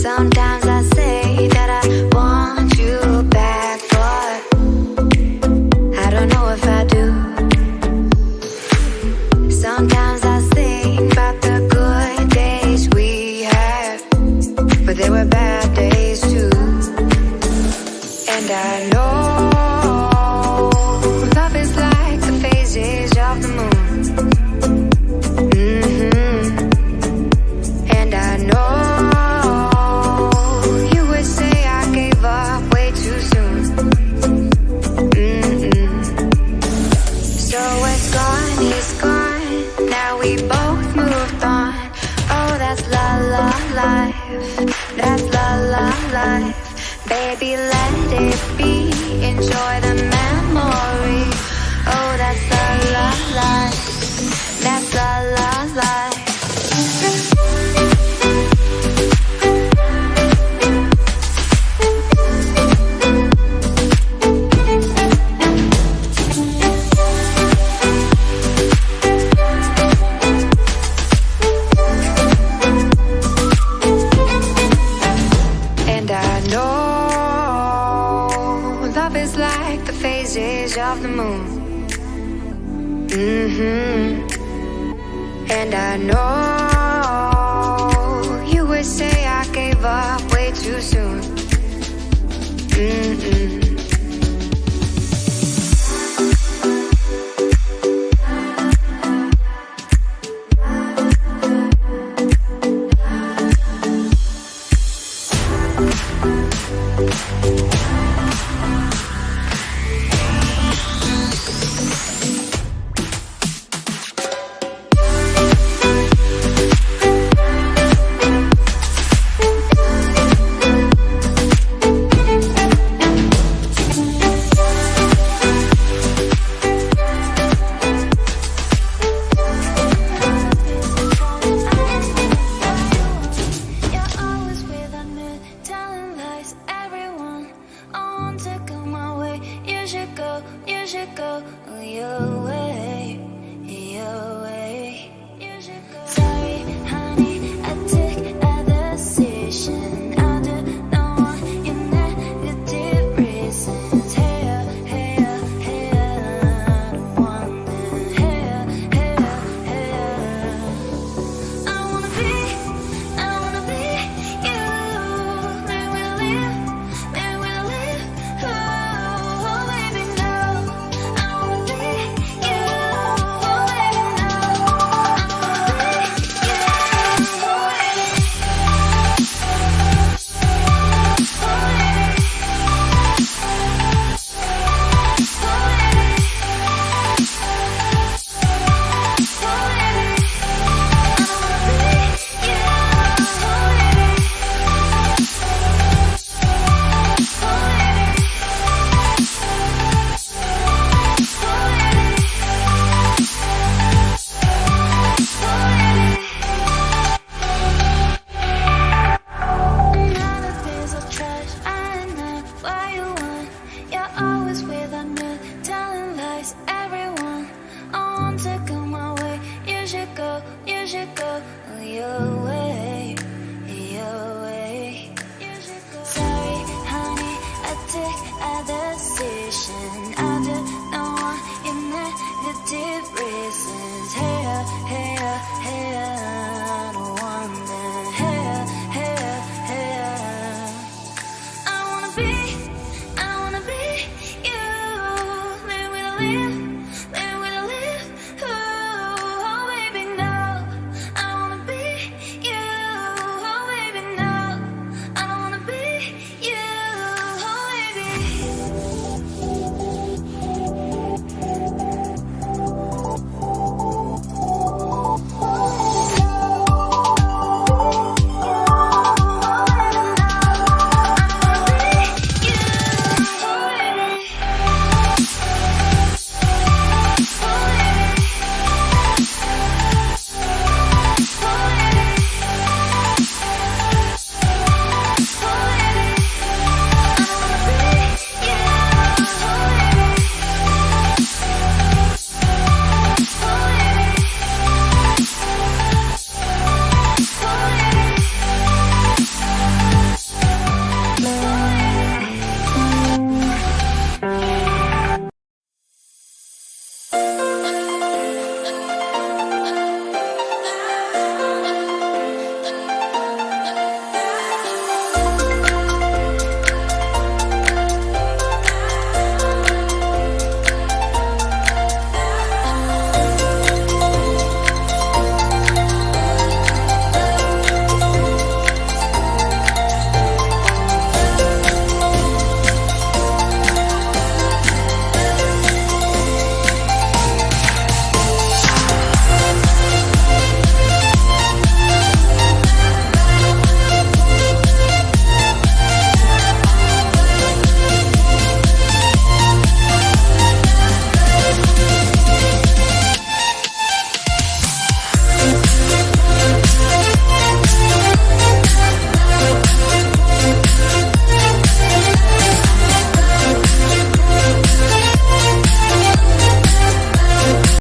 Sometimes I say that I want you back, but I don't know if I do. Sometimes I think about the good days we had, but they were bad days too. And I know love is like the phases of the moon. And I know you would say I gave up way too soon. So it's gone, now we both moved on. Oh, that's la la life, that's la la life. Baby, let it be, enjoy the memory. Oh, that's la la life, that's la la life. And I know love is like the phases of the moon. And I know